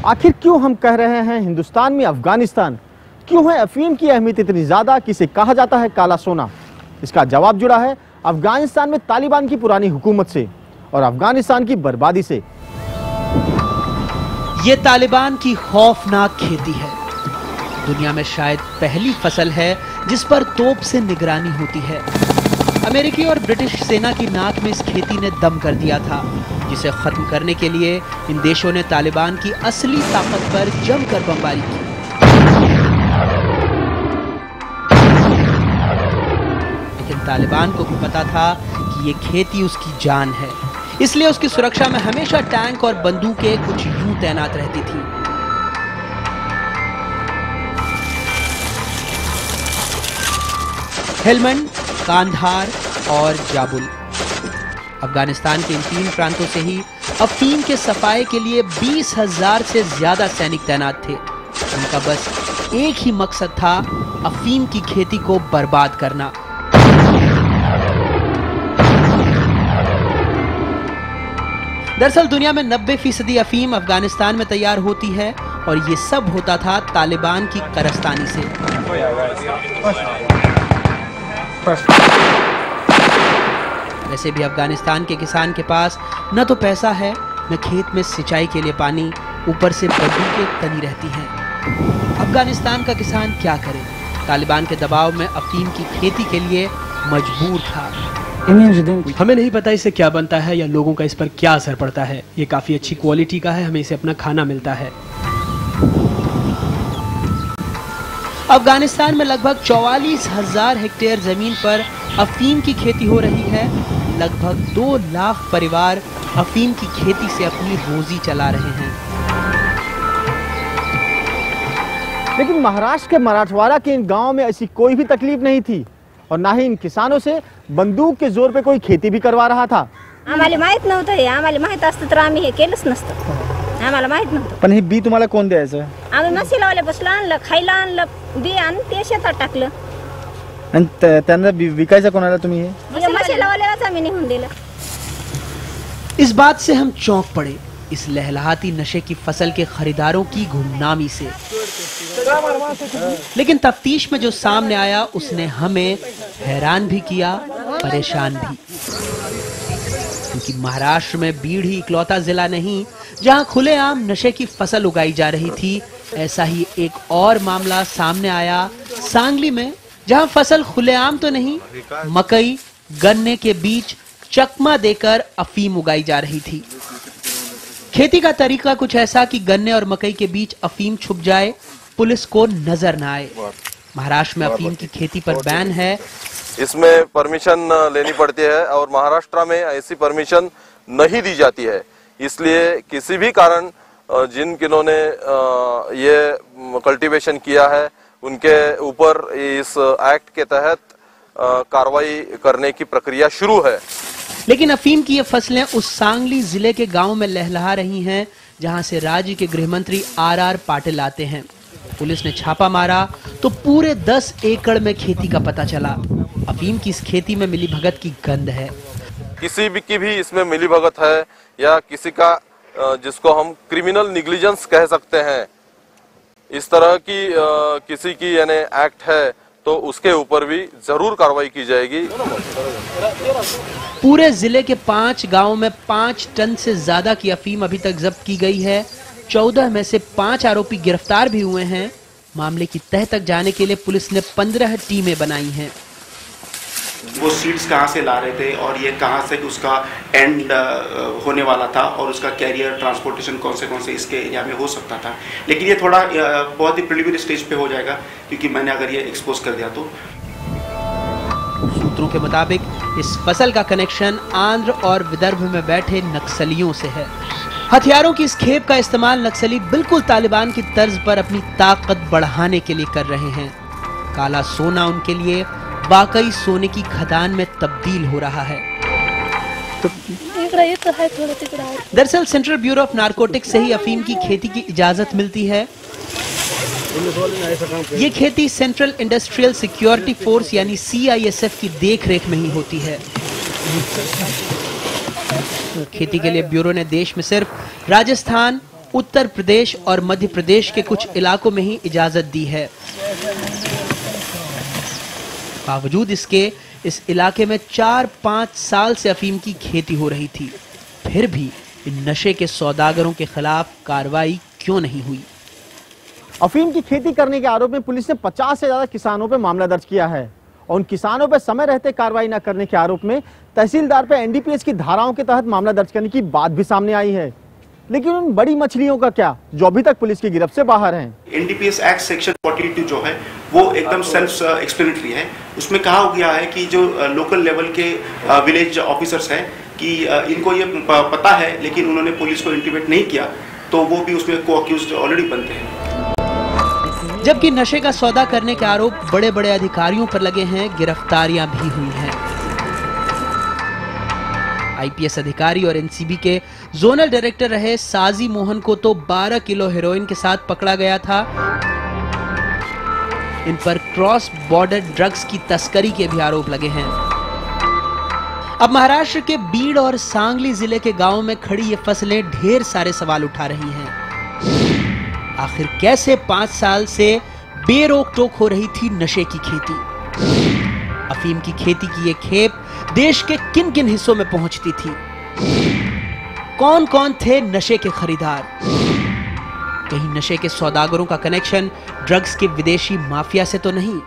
आखिर क्यों हम कह रहे हैं हिंदुस्तान में अफगानिस्तान? क्यों है अफीम की अहमियत इतनी ज्यादा कि इसे कहा जाता है काला सोना? इसका जवाब जुड़ा है अफगानिस्तान में तालिबान की पुरानी हुकूमत से और अफगानिस्तान की बर्बादी से। ये तालिबान की खौफनाक खेती है। दुनिया में शायद पहली फसल है जिस पर तोप से निगरानी होती है। अमेरिकी और ब्रिटिश सेना की नाक में इस खेती ने दम कर दिया था, जिसे खत्म करने के लिए इन देशों ने तालिबान की असली ताकत पर जमकर बमबारी की। लेकिन तालिबान को भी पता था कि ये खेती उसकी जान है, इसलिए उसकी सुरक्षा में हमेशा टैंक और बंदूकें कुछ यूं तैनात रहती थी। हेलमंड, कांधार और जाबुल। अफगानिस्तान के इन 3 प्रांतों से ही अफीम के सफाए के लिए 20,000 से ज्यादा सैनिक तैनात थे। उनका बस एक ही मकसद था, अफीम की खेती को बर्बाद करना। दरअसल दुनिया में 90% अफीम अफगानिस्तान में तैयार होती है और ये सब होता था तालिबान की कारस्तानी से। वैसे भी अफगानिस्तान के किसान के पास न तो पैसा है, न खेत में सिंचाई के लिए पानी, ऊपर से बंदूकें तनी रहती हैं। अफगानिस्तान का किसान क्या करे? तालिबान के दबाव में अफीम की खेती के लिए मजबूर था। हमें नहीं पता इससे क्या बनता है या लोगों का इस पर क्या असर पड़ता है। ये काफी अच्छी क्वालिटी का है, हमें इसे अपना खाना मिलता है। अफगानिस्तान में लगभग 44,000 हेक्टेयर जमीन पर अफीम की खेती हो रही है। लगभग 2 लाख परिवार अफीम की खेती से अपनी रोजी चला रहे हैं। लेकिन महाराष्ट्र के मराठवाड़ा के इन गांवों में ऐसी कोई भी तकलीफ नहीं थी और ना ही इन किसानों से बंदूक के जोर पे कोई खेती भी करवा रहा था। आम्हाला माहित नव्हतं, आम्हाला माहित असतं तर आम्ही हे केलंच नसतं। आम्हाला माहित नव्हतं। पण हे बी तुम्हाला कोण द्यायचं? आम्ही मसालावाले बसला आणलं, खायला आणलं, बी आणि ते शेतात टाकलं आणि त्यांना विकायचं कोणाला तुम्ही? हे मसालावाल्यालाच आम्ही निघून दिलं। इस बात से हम चौंक पड़े, इस लहलहाती नशे की फसल के खरीदारों की गुमनामी से। लेकिन तफ्तीश में जो सामने आया उसने हमें हैरान भी किया, परेशान भी। क्योंकि महाराष्ट्र में बीड़ ही इकलौता जिला नहीं जहां खुलेआम नशे की फसल उगाई जा रही थी। ऐसा ही एक और मामला सामने आया सांगली में, जहां फसल खुलेआम तो नहीं, मकई गन्ने के बीच चकमा देकर अफीम उगाई जा रही थी। खेती का तरीका कुछ ऐसा कि गन्ने और मकई के बीच अफीम छुप जाए, पुलिस को नजर न आए। महाराष्ट्र में अफीम की खेती पर बैन है, इसमें परमिशन लेनी पड़ती है और महाराष्ट्र में ऐसी परमिशन नहीं दी जाती है। इसलिए किसी भी कारण जिन किन्हों ने ये कल्टीवेशन किया है उनके ऊपर इस एक्ट के तहत कार्रवाई करने की प्रक्रिया शुरू है। लेकिन अफीम की ये फसलें उस सांगली जिले के गांव में लहलहा रही हैं जहां से राज्य के गृह मंत्री आर पाटिल आते हैं। पुलिस ने छापा मारा तो पूरे 10 एकड़ में खेती का पता चला। अफीम की इस खेती में मिलीभगत की गंध है। किसी भी की भी इसमें मिलीभगत है या किसी का जिसको हम क्रिमिनल निग्लिजेंस कह सकते हैं, इस तरह की किसी की यानी एक्ट है तो उसके ऊपर भी जरूर कार्रवाई की जाएगी। पूरे जिले के 5 गांवों में 5 टन से ज्यादा की अफीम अभी तक जब्त की गई है। 14 में से 5 आरोपी गिरफ्तार भी हुए हैं। मामले की तह तक जाने के लिए पुलिस ने 15 टीमें बनाई हैं। वो सीड्स कहाँ से ला रहे थे और ये कहाँ से उसका एंड होने वाला था और उसका कैरियर ट्रांसपोर्टेशन कौन से इसके एरिया में हो सकता था। लेकिन ये थोड़ा बहुत ही प्रिलिमिनरी स्टेज पे हो जाएगा क्योंकि मैंने अगर ये एक्सपोज कर दिया तो। सूत्रों के मुताबिक इस फसल का कनेक्शन आंध्र और विदर्भ में बैठे नक्सलियों से है। हथियारों की इस खेप का इस्तेमाल नक्सली बिल्कुल तालिबान की तर्ज पर अपनी ताकत बढ़ाने के लिए कर रहे हैं। काला सोना उनके लिए वाकई सोने की खदान में तब्दील हो रहा है। दरअसल सेंट्रल ब्यूरो ऑफ नारकोटिक्स से ही अफीम की खेती की इजाजत मिलती है। ये खेती सेंट्रल इंडस्ट्रियल सिक्योरिटी फोर्स यानी CISF की देखरेख में ही होती है। खेती के लिए ब्यूरो ने देश में सिर्फ राजस्थान, उत्तर प्रदेश और मध्य प्रदेश के कुछ इलाकों में ही इजाजत दी है। बावजूद इसके इस इलाके में 4-5 साल से अफीम की खेती हो रही थी, फिर भी इन नशे के सौदागरों के खिलाफ कार्रवाई क्यों नहीं हुई? अफीम की खेती करने के आरोप में पुलिस ने 50 से ज्यादा किसानों पर मामला दर्ज किया है और उन किसानों पर समय रहते कार्रवाई न करने के आरोप में तहसीलदार पर एनडीपीएस की धाराओं के तहत मामला दर्ज करने की बात भी सामने आई है। लेकिन उन बड़ी मछलियों का क्या, जो अभी तक पुलिस की गिरफ्त से बाहर हैं? एनडीपीएस एक्ट सेक्शन 42 जो है वो एकदम सेल्फ एक्सप्लेनेटरी है। उसमें कहा गया है कि जो लोकल लेवल के विलेज ऑफिसर्स हैं कि इनको ये पता है लेकिन उन्होंने पुलिस को इंटीमेट नहीं किया, तो वो भी उसमें को अक्यूज्ड ऑलरेडी बनते हैं। जबकि नशे का सौदा करने के आरोप बड़े बड़े अधिकारियों पर लगे हैं, गिरफ्तारियां भी हुई हैं। आईपीएस अधिकारी और एनसीबी के जोनल डायरेक्टर रहे साजी मोहन को तो 12 किलो हेरोइन के साथ पकड़ा गया था। इन पर क्रॉस बॉर्डर ड्रग्स की तस्करी के भी आरोप लगे हैं। अब महाराष्ट्र के बीड और सांगली जिले के गांवों में खड़ी ये फसलें ढेर सारे सवाल उठा रही हैं। आखिर कैसे 5 साल से बेरोक टोक हो रही थी नशे की खेती? अफीम की खेती की ये खेप देश के किन किन हिस्सों में पहुंचती थी? कौन कौन थे नशे के खरीदार? कहीं नशे के सौदागरों का कनेक्शन ड्रग्स के विदेशी माफिया से तो नहीं?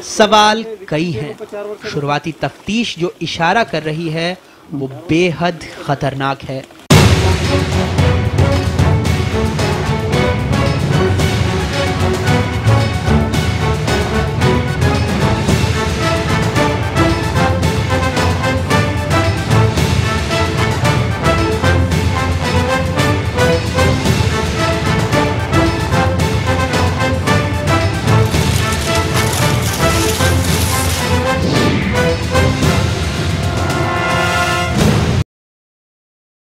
सवाल कई हैं। शुरुआती तफ्तीश जो इशारा कर रही है वो बेहद खतरनाक है।